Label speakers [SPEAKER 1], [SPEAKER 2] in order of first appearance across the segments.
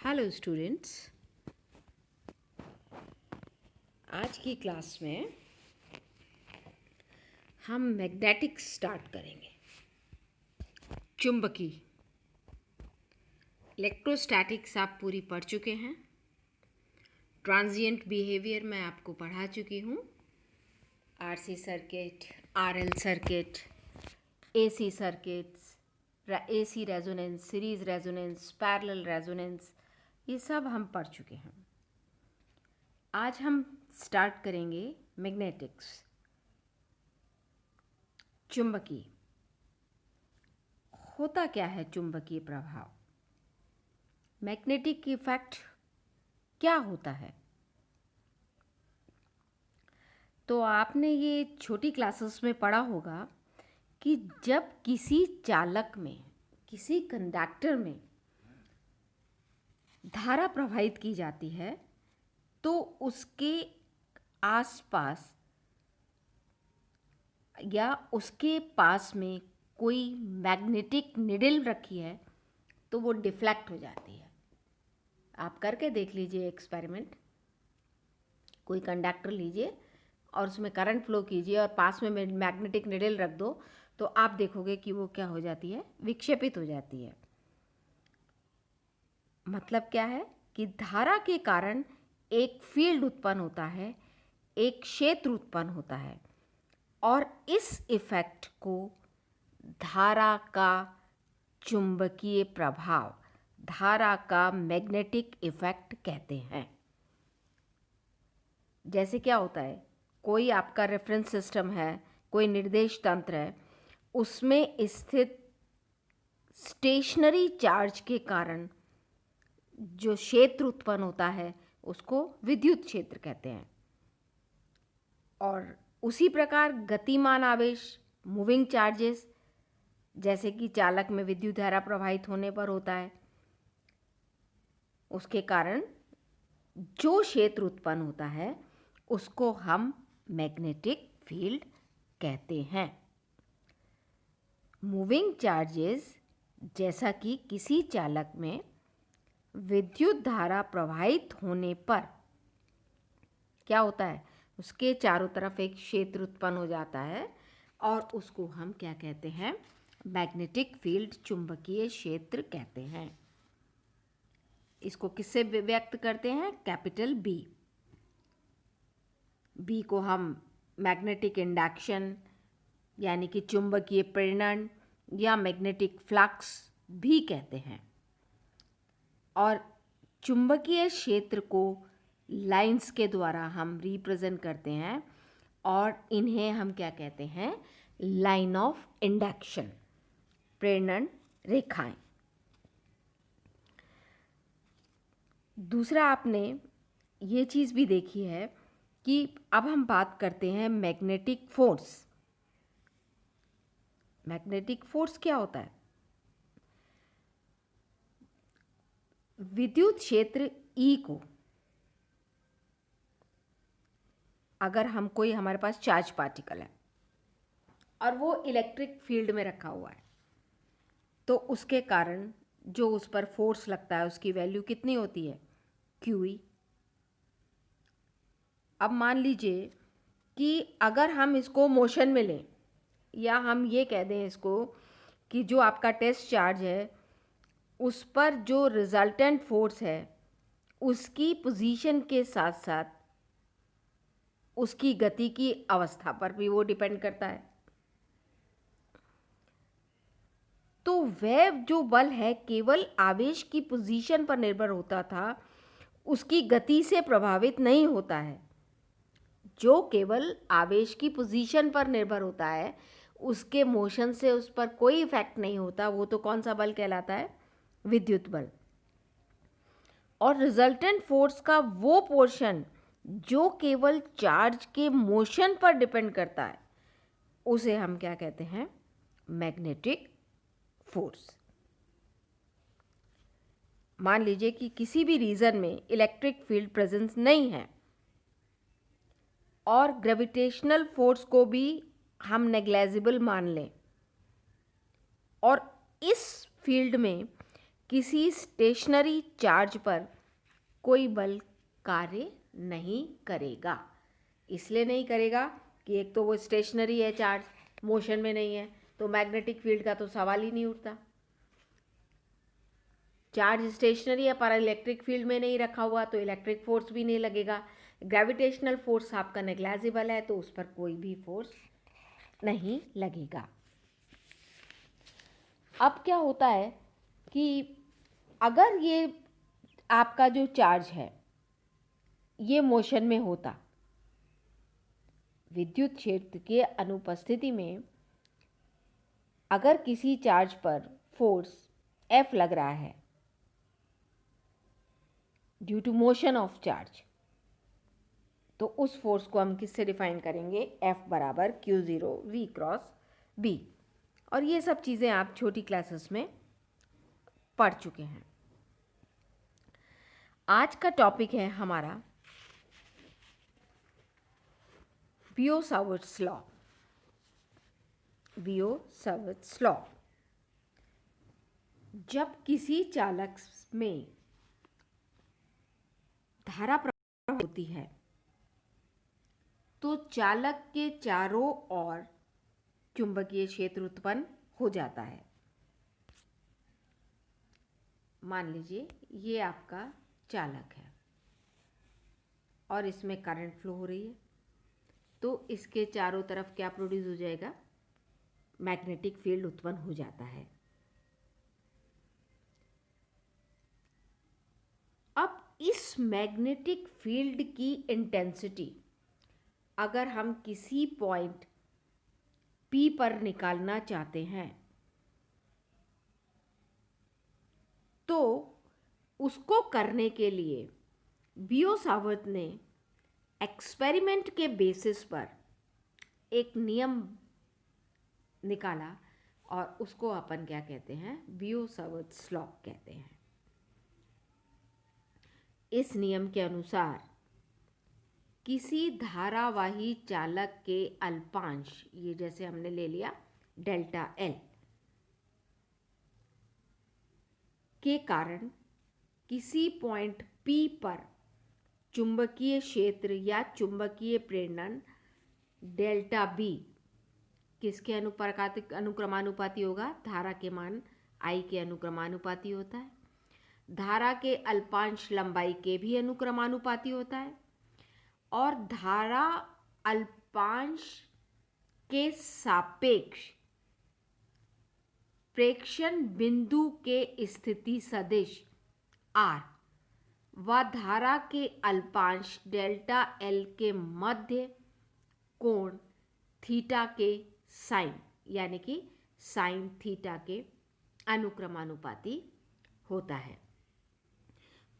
[SPEAKER 1] Hello students, आज की class में हम मैग्नेटिक्स स्टार्ट करेंगे। चुंबकी इलेक्ट्रोस्टैटिक्स आप पूरी पढ़ चुके हैं। ट्रांजिएंट बिहेवियर मैं आपको पढ़ा चुकी हूँ। RC circuit, RL circuit, AC circuits, AC resonance, series resonance, parallel resonance, ये सब हम पढ़ चुके हैं। आज हम स्टार्ट करेंगे मैग्नेटिक्स, चुंबकी। होता क्या है चुंबकीय प्रभाव? मैग्नेटिक इफेक्ट क्या होता है? तो आपने ये छोटी क्लासेस में पढ़ा होगा कि जब किसी चालक में, किसी कंडक्टर में धारा प्रवाहित की जाती है तो उसके आसपास या उसके पास में कोई मैग्नेटिक निडल रखी है तो वो डिफ्लेक्ट हो जाती है। आप करके देख लीजिए एक्सपेरिमेंट। कोई कंडक्टर लीजिए और उसमें करंट फ्लो कीजिए और पास में मैग्नेटिक निडल रख दो तो आप देखोगे कि वो क्या हो जाती है, विक्षेपित हो जाती है। मतलब क्या है कि धारा के कारण एक फील्ड उत्पन्न होता है, एक क्षेत्र उत्पन्न होता है और इस इफेक्ट को धारा का चुंबकीय प्रभाव, धारा का मैग्नेटिक इफेक्ट कहते हैं। जैसे क्या होता है, कोई आपका रेफरेंस सिस्टम है, कोई निर्देश तंत्र है, उसमें स्थित स्टेशनरी चार्ज के कारण जो क्षेत्र उत्पन्न होता है उसको विद्युत क्षेत्र कहते हैं। और उसी प्रकार गतिमान आवेश, मूविंग चार्जेस, जैसे कि चालक में विद्युत धारा प्रवाहित होने पर होता है, उसके कारण जो क्षेत्र उत्पन्न होता है उसको हम मैग्नेटिक फील्ड कहते हैं। मूविंग चार्जेस, जैसा कि किसी चालक में विद्युत धारा प्रवाहित होने पर क्या होता है, उसके चारों तरफ एक क्षेत्र उत्पन्न हो जाता है और उसको हम क्या कहते हैं, मैग्नेटिक फील्ड, चुंबकीय क्षेत्र कहते हैं। इसको किससे व्यक्त करते हैं? Capital B. बी को हम मैग्नेटिक इंडक्शन यानी कि चुंबकीय प्रेरण या मैग्नेटिक फ्लक्स भी कहते हैं। और चुंबकीय क्षेत्र को लाइंस के द्वारा हम रिप्रेजेंट करते हैं और इन्हें हम क्या कहते हैं? लाइन ऑफ इंडक्शन, प्रेरण रेखाएं। दूसरा, आपने ये चीज़ भी देखी है कि अब हम बात करते हैं मैग्नेटिक फोर्स। मैग्नेटिक फोर्स क्या होता है? विद्युत क्षेत्र E को अगर हमारे पास चार्ज पार्टिकल है और वो इलेक्ट्रिक फील्ड में रखा हुआ है तो उसके कारण जो उस पर फोर्स लगता है उसकी वैल्यू कितनी होती है? QE। अब मान लीजिए कि अगर हम इसको मोशन में लें या हम ये कह दें इसको कि जो आपका टेस्ट चार्ज है उस पर जो रिजल्टेंट फोर्स है उसकी पोजीशन के साथ साथ उसकी गति की अवस्था पर भी वो डिपेंड करता है। तो वह जो बल है केवल आवेश की पोजीशन पर निर्भर होता था, उसकी गति से प्रभावित नहीं होता है। जो केवल आवेश की पोजीशन पर निर्भर होता है उसके मोशन से उस पर कोई इफेक्ट नहीं होता, वो तो कौन सा बल कहलाता है? विद्युत बल। और रिजल्टेंट फोर्स का वो पोर्शन जो केवल चार्ज के मोशन पर डिपेंड करता है उसे हम क्या कहते हैं? Magnetic force. मान लीजिए कि किसी भी रीजन में इलेक्ट्रिक फील्ड प्रेजेंस नहीं है और ग्रेविटेशनल फोर्स को भी हम नेग्लेजिबल मान लें और इस फील्ड में किसी स्टेशनरी चार्ज पर कोई बल कार्य नहीं करेगा। इसलिए नहीं करेगा कि एक तो वो स्टेशनरी है, चार्ज मोशन में नहीं है, तो मैग्नेटिक फील्ड का तो सवाल ही नहीं उठता। चार्ज स्टेशनरी है पर इलेक्ट्रिक फील्ड में नहीं रखा हुआ, तो इलेक्ट्रिक फोर्स भी नहीं लगेगा। ग्रेविटेशनल फोर्स आपका नेग्लेजिबल है, तो उस पर कोई भी फोर्स नहीं लगेगा। अब क्या होता है कि अगर ये आपका जो चार्ज है ये मोशन में होता, विद्युत क्षेत्र के अनुपस्थिति में अगर किसी चार्ज पर फोर्स F लग रहा है due to motion of charge, तो उस फोर्स को हम किससे डिफाइन करेंगे? F बराबर Q0 V क्रॉस B। और ये सब चीज़ें आप छोटी क्लासेस में पढ़ चुके हैं। आज का टॉपिक है हमारा बियो-सावर्ट्स लॉ। बियो-सावर्ट्स लॉ, जब किसी चालक में धारा प्रवाह होती है तो चालक के चारों ओर चुंबकीय क्षेत्र उत्पन्न हो जाता है। मान लीजिए ये आपका चालक है और इसमें करंट फ्लो हो रही है, तो इसके चारों तरफ क्या प्रोड्यूस हो जाएगा? मैग्नेटिक फील्ड उत्पन्न हो जाता है। अब इस मैग्नेटिक फील्ड की इंटेंसिटी अगर हम किसी पॉइंट P पर निकालना चाहते हैं तो उसको करने के लिए बियो-सावर्ट ने एक्सपेरिमेंट के बेसिस पर एक नियम निकाला और उसको अपन क्या कहते हैं? बियो-सावर्ट्स लॉ कहते हैं। इस नियम के अनुसार किसी धारावाही चालक के अल्पांश, ये जैसे हमने ले लिया डेल्टा L, के कारण किसी पॉइंट P पर चुंबकीय क्षेत्र या चुंबकीय प्रेरण डेल्टा B किसके अनुक्रमानुपाती होगा? धारा के मान I के अनुक्रमानुपाती होता है। धारा के अल्पांश लंबाई के भी अनुक्रमानुपाती होता है और धारा अल्पांश के सापेक्ष प्रेक्षण बिंदु के स्थिति सदिश R व धारा के अल्पांश डेल्टा L के मध्य कोण थीटा के साइन, यानी कि साइन थीटा के अनुक्रमानुपाती होता है।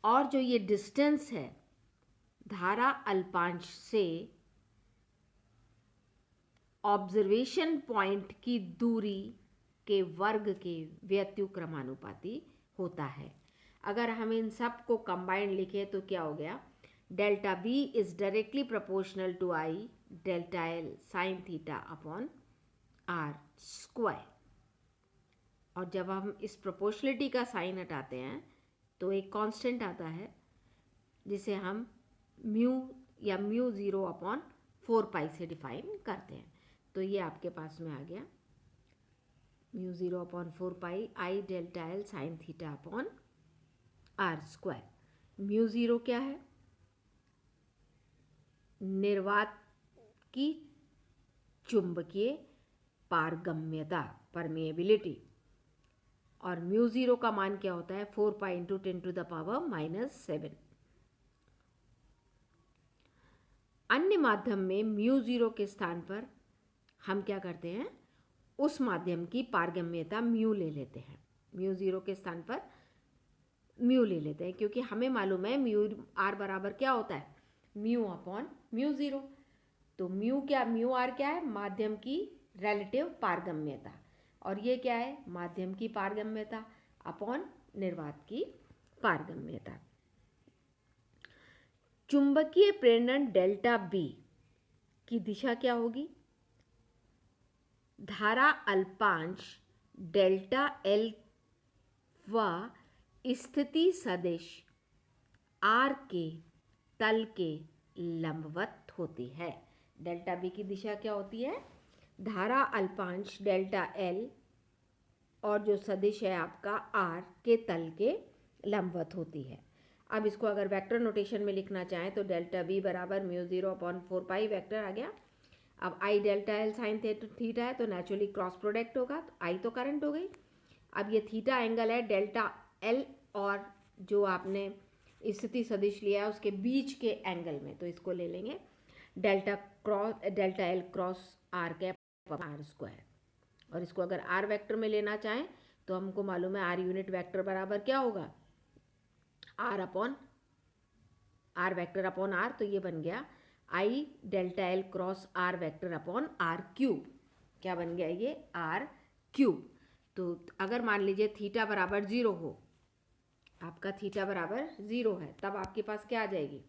[SPEAKER 1] और जो ये डिस्टेंस है धारा अल्पांश से ऑब्जर्वेशन पॉइंट की दूरी के वर्ग के व्यत्युक्रमानुपाती होता है। अगर हम इन सब को कंबाइंड लिखें तो क्या हो गया? Delta B is directly proportional to I delta L sine theta upon R square. और जब हम इस प्रोपोर्शनलिटी का साइन हटाते हैं तो एक कांस्टेंट आता है जिसे हम म्यू या म्यू 0 अपॉन 4 पाई से डिफाइन करते हैं। तो ये आपके पास में आ गया mu 0 upon 4 pi I delta L sine theta upon R square. Mu 0 क्या है? निर्वात की चुंबकीय पारगम्यता, परमेबिलिटी, और म्यू 0 का मान क्या होता है? 4 पाई इंटू 10⁻⁻⁷। अन्य माध्यम में म्यू 0 के स्थान पर हम क्या करते हैं? उस माध्यम की पारगम्यता म्यू ले लेते हैं। म्यू 0 के स्थान पर म्यू ले लेते हैं क्योंकि हमें मालूम है म्यू आर बराबर क्या होता है? Mu upon mu 0। तो म्यू आर क्या है? माध्यम की रिलेटिव पारगम्यता, और ये क्या है? माध्यम की पारगम्यता अपॉन निर्वात की पारगम्यता। चुंबकीय प्रेरण डेल्टा B की दिशा क्या होगी? धारा अल्पांश डेल्टा L व स्थिति सदिश आर के तल के लंबवत होती है। डेल्टा बी की दिशा क्या होती है? धारा अल्पांश डेल्टा एल और जो सदिश है आपका आर के तल के लंबवत होती है। अब इसको अगर वेक्टर नोटेशन में लिखना चाहें तो डेल्टा बी बराबर म्यू 0/4 पाई वेक्टर आ गया। अब आई डेल्टा एल साइन थीटा है तो नेचुरली क्रॉस प्रोडक्ट होगा, तो आई तो करंट हो गई। अब ये थीटा एंगल है डेल्टा एल और जो आपने स्थिति सदिश लिया है उसके बीच के एंगल में, तो इसको ले लेंगे delta L cross R cap R square. और इसको अगर आर वेक्टर में लेना चाहें तो हमको मालूम है आर यूनिट वेक्टर बराबर क्या होगा? आर वेक्टर अपॉन आर, तो ये बन गया I delta L cross R vector upon R cube. क्या बन गया ये? R cube. तो अगर मान लीजिए थीटा बराबर 0 हो, आपका थीटा बराबर 0 है, तब आपके पास क्या आ जाएगी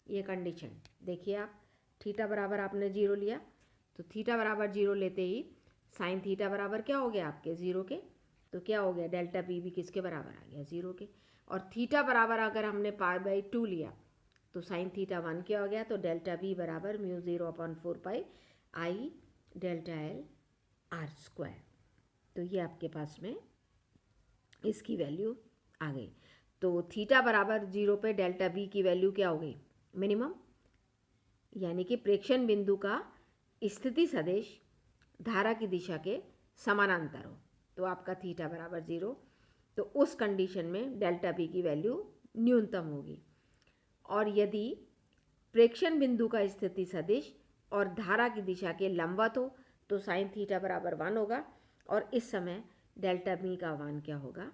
[SPEAKER 1] ये कंडीशन? देखिए आप, थीटा बराबर आपने 0 लिया, तो थीटा बराबर 0 लेते ही साइन थीटा बराबर क्या हो गया आपके? 0 के। तो क्या हो गया? डेल्टा बी भी किसके बराबर आ गया? 0 के। और थीटा बराबर अगर हमने π/2 लिया तो साइन थीटा 1 क्या हो गया? तो डेल्टा बी बराबर म्यू 0/4 पाई आई डेल्टा एल आर स्क्वायर। तो ये आपके पास में इसकी वैल्यू आ गई। तो थीटा बराबर 0 पे डेल्टा बी की वैल्यू क्या हो गई? मिनिमम, यानी कि प्रेक्षण बिंदु का स्थिति सदिश धारा की दिशा के समानांतर हो, तो आपका थीटा बराबर 0, तो उस कंडीशन में डेल्टा बी की वैल्यू न्यूनतम होगी। और यदि प्रेक्षण बिंदु का स्थिति सदिश और धारा की दिशा के लंबवत हो तो साइन थीटा बराबर 1 होगा, और इस समय डेल्टा बी का मान क्या होगा?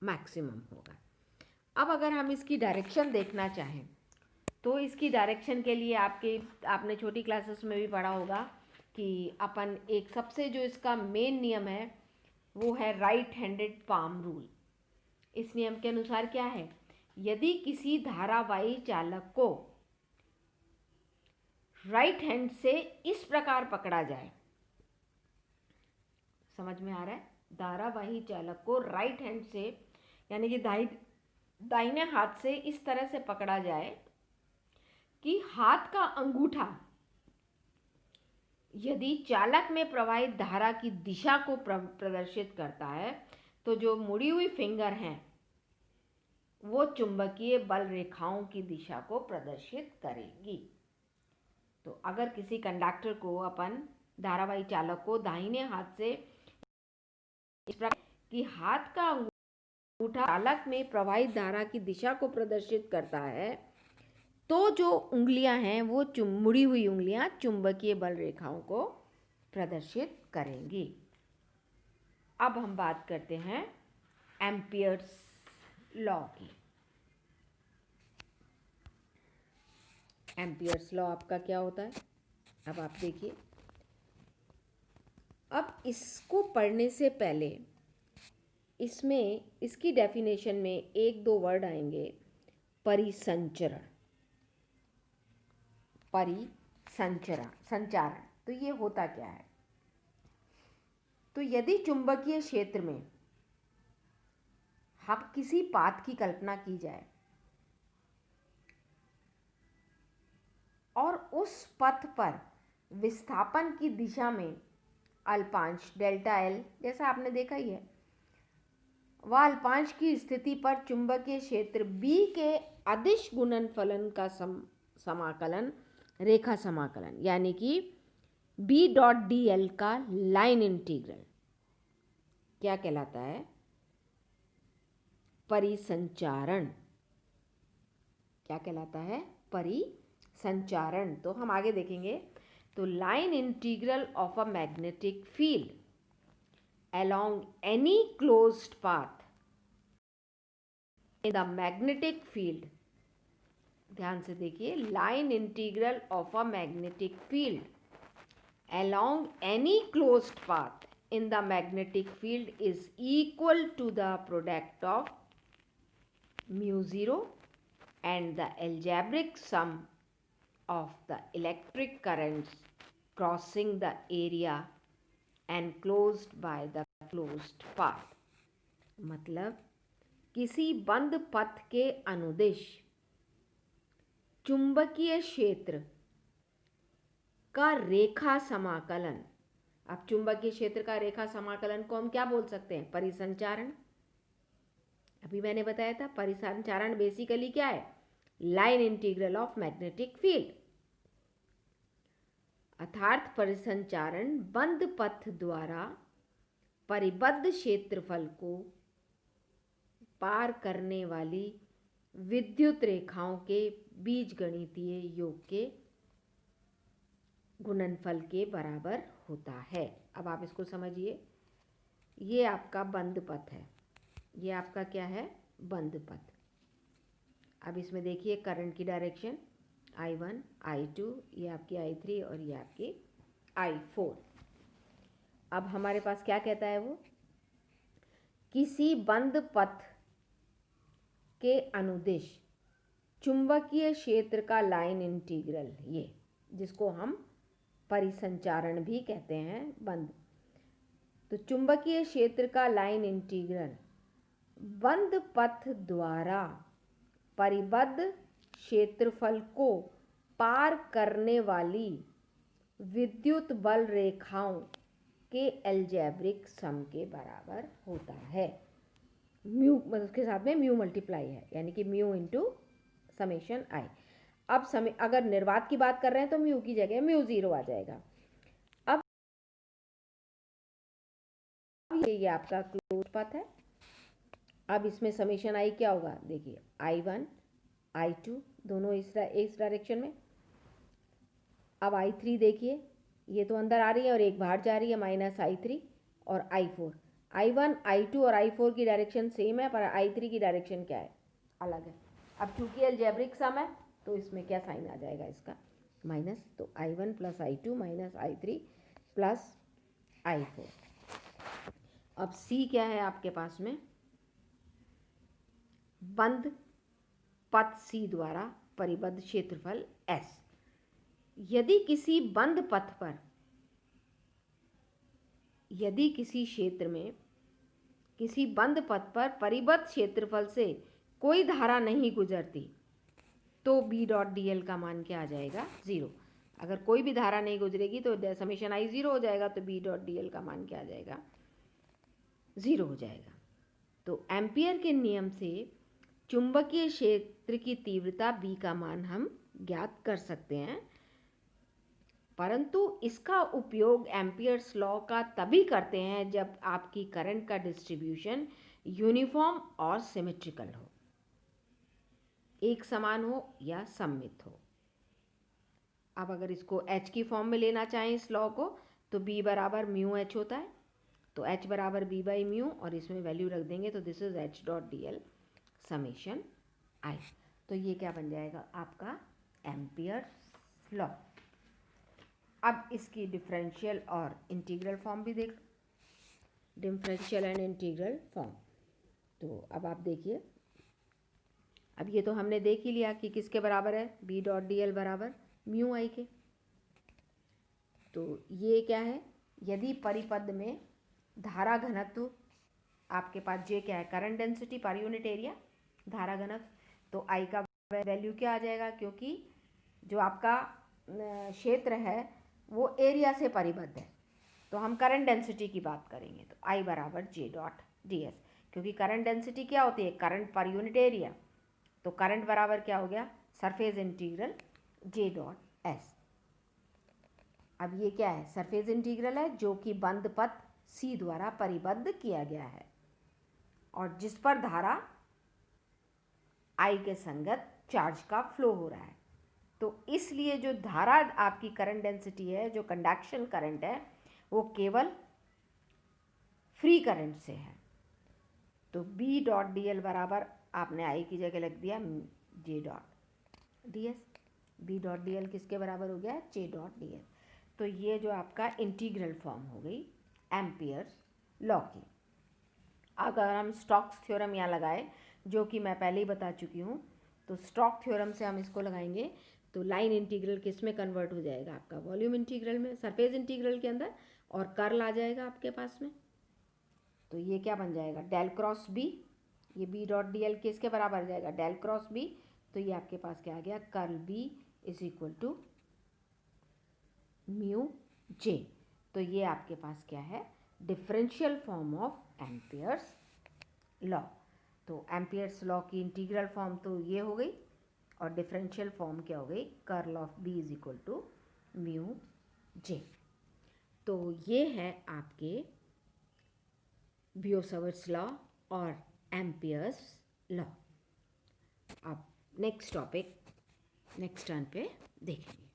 [SPEAKER 1] मैक्सिमम होगा। अब अगर हम इसकी डायरेक्शन देखना चाहें तो इसकी डायरेक्शन के लिए आपने छोटी क्लासेस में भी पढ़ा होगा कि अपन एक सबसे जो इसका मेन नियम है वो है राइट हैंडेड पाम रूल। इस नियम के अनुसार क्या है? यदि किसी धारावाही चालक को राइट हैंड से इस प्रकार पकड़ा जाए, समझ में आ रहा है? धारावाही चालक को राइट हैंड से यानी कि दाहिने हाथ से इस तरह से पकड़ा जाए कि हाथ का अंगूठा यदि चालक में प्रवाहित धारा की दिशा को प्रदर्शित करता है तो जो मुड़ी हुई फिंगर हैं वो चुंबकीय बल रेखाओं की दिशा को प्रदर्शित करेगी। तो अगर किसी कंडक्टर को अपन धारावाही चालक को दाहिने हाथ से इस प्रकार कि हाथ का अंगूठा चालक में प्रवाहित धारा की दिशा को प्रदर्शित करता है, तो जो उंगलियां हैं वो मुड़ी हुई उंगलियां चुंबकीय बल रेखाओं को प्रदर्शित करेंगी। अब हम बात करते हैं एम्पियर्स लॉ की। एम्पियर्स लॉ आपका क्या होता है? अब आप देखिए, अब इसको पढ़ने से पहले इसमें इसकी डेफिनेशन में एक दो वर्ड आएंगे। परिसंचरण, संचारण। तो ये होता क्या है? तो यदि चुंबकीय क्षेत्र में हम किसी पाथ की कल्पना की जाए और उस पथ पर विस्थापन की दिशा में अल्पांश डेल्टा एल, जैसा आपने देखा ही है, वह अल्पांश की स्थिति पर चुंबकीय क्षेत्र B के अदिश गुणनफलन का समाकलन, रेखा समाकलन, यानी कि B.dl का लाइन इंटीग्रल क्या कहलाता है? परिसंचारण। क्या कहलाता है? परिसंचारण। तो हम आगे देखेंगे। तो line integral of a magnetic field along any closed path in the magnetic field, ध्यान से देखिए, line integral of a magnetic field along any closed path in the magnetic field is equal to the product of mu 0 and the algebraic sum of the electric currents crossing the area enclosed by the closed path. मतलब किसी बंद पथ के अनुदिश चुंबकीय क्षेत्र का रेखा समाकलन। अब चुंबकीय क्षेत्र का रेखा समाकलन को हम क्या बोल सकते हैं? परिसंचारण। अभी मैंने बताया था परिसंचारण बेसिकली क्या है? Line integral of magnetic field. अर्थात परिसंचारण बंद पथ द्वारा परिबद्ध क्षेत्रफल को पार करने वाली विद्युत रेखाओं के बीजगणितीय योग के गुणनफल के बराबर होता है। अब आप इसको समझिए, ये आपका बंद पथ है, ये आपका क्या है? बंद पथ। अब इसमें देखिए करंट की डायरेक्शन I1, I2, ये आपकी I3 और ये आपकी I4। अब हमारे पास क्या कहता है वो? किसी बंद पथ के अनुदिश चुंबकीय क्षेत्र का लाइन इंटीग्रल, ये जिसको हम परिसंचारण भी कहते हैं, बंद। तो चुंबकीय क्षेत्र का लाइन इंटीग्रल बंद पथ द्वारा परिबद्ध क्षेत्रफल को पार करने वाली विद्युत बल रेखाओं के अलजेब्रिक सम के बराबर होता है। म्यू मतलब उसके साथ में म्यू मल्टीप्लाई है, यानी कि म्यू इंटू समेशन आई। अब अगर निर्वात की बात कर रहे हैं तो म्यू की जगह म्यू जीरो आ जाएगा। अब ये आपका क्लोज पथ है। अब इसमें समेशन आई क्या होगा? देखिए I1, I2 दोनों इस डायरेक्शन में। अब I3 देखिए, ये तो अंदर आ रही है और एक बाहर जा रही है, -I3 और I4। I1, I2 और I4 की डायरेक्शन सेम है, पर I3 की डायरेक्शन क्या है? अलग है। अब चूंकि अलजेब्रिक सम है तो इसमें क्या साइन आ जाएगा इसका? माइनस। तो I1 + I2 - I3 + I4। अब C क्या है आपके पास में? बंद पथ C द्वारा परिबद्ध क्षेत्रफल S। यदि किसी बंद पथ पर, यदि किसी क्षेत्र में किसी बंद पथ पर परिबद्ध क्षेत्रफल से कोई धारा नहीं गुजरती तो B.dl का मान क्या आ जाएगा? 0। अगर कोई भी धारा नहीं गुजरेगी तो समेशन I 0 हो जाएगा, तो B.dl का मान क्या आ जाएगा? 0 हो जाएगा। तो एम्पियर के नियम से चुंबकीय क्षेत्र की तीव्रता B का मान हम ज्ञात कर सकते हैं, परंतु इसका उपयोग एम्पियर्स लॉ का तभी करते हैं जब आपकी करंट का डिस्ट्रीब्यूशन यूनिफॉर्म और सिमेट्रिकल हो, एक समान हो या सममित हो। अब अगर इसको H की फॉर्म में लेना चाहें इस लॉ को, तो B बराबर म्यू H होता है, तो H बराबर B/म्यू, और इसमें वैल्यू रख देंगे तो this is H.dl summation I। तो ये क्या बन जाएगा? आपका एम्पियर्स लॉ। अब इसकी डिफरेंशियल और इंटीग्रल फॉर्म भी देख, डिफरेंशियल एंड इंटीग्रल फॉर्म। तो अब आप देखिए, अब ये तो हमने देख ही लिया कि किसके बराबर है? B.dl बराबर म्यू आई के। तो ये क्या है? यदि परिपथ में धारा घनत्व आपके पास J क्या है? Current density per unit area, धारा घनत्व, तो I का वैल्यू क्या आ जाएगा? क्योंकि जो आपका क्षेत्र है वो एरिया से परिबद्ध है, तो हम करंट डेंसिटी की बात करेंगे, तो I बराबर J.ds। क्योंकि करंट डेंसिटी क्या होती है? Current per unit area. तो करंट बराबर क्या हो गया? Surface integral J.s। अब ये क्या है? सरफेस इंटीग्रल है जो कि बंद पथ C द्वारा परिबद्ध किया गया है और जिस पर धारा I के संगत चार्ज का फ्लो हो रहा है। तो इसलिए जो धारा आपकी करंट डेंसिटी है, जो कंडक्शन करंट है, वो केवल फ्री करंट से है। तो B.dl बराबर आपने I की जगह लिख दिया J.ds। B.dl किसके बराबर हो गया? J.ds। तो ये जो आपका इंटीग्रल फॉर्म हो गई एम्पियर्स लॉ की। अगर हम स्टोक्स थ्योरम यहाँ लगाए, जो कि मैं पहले ही बता चुकी हूँ, तो स्टोक थ्योरम से हम इसको लगाएंगे तो लाइन इंटीग्रल किस में कन्वर्ट हो जाएगा? आपका वॉल्यूम इंटीग्रल में, सरफेस इंटीग्रल के अंदर, और कर्ल आ जाएगा आपके पास में। तो ये क्या बन जाएगा, डेल क्रॉस बी, ये बी डॉट डी एल किसके बराबर आ जाएगा, डेल क्रॉस बी। तो ये आपके पास क्या आ गया, curl B is equal to mu J. तो ये आपके पास क्या है, differential form of Ampere's law. तो एम्पियर्स लॉ की इंटीग्रल फॉर्म तो ये हो गई, और डिफरेंशियल फॉर्म क्या हो गई, curl of B is equal to mu J. तो ये है आपके बियोट-सावर्ट्स लॉ और एम्पियर्स लॉ। अब नेक्स्ट टॉपिक नेक्स्ट टर्न पे देखेंगे।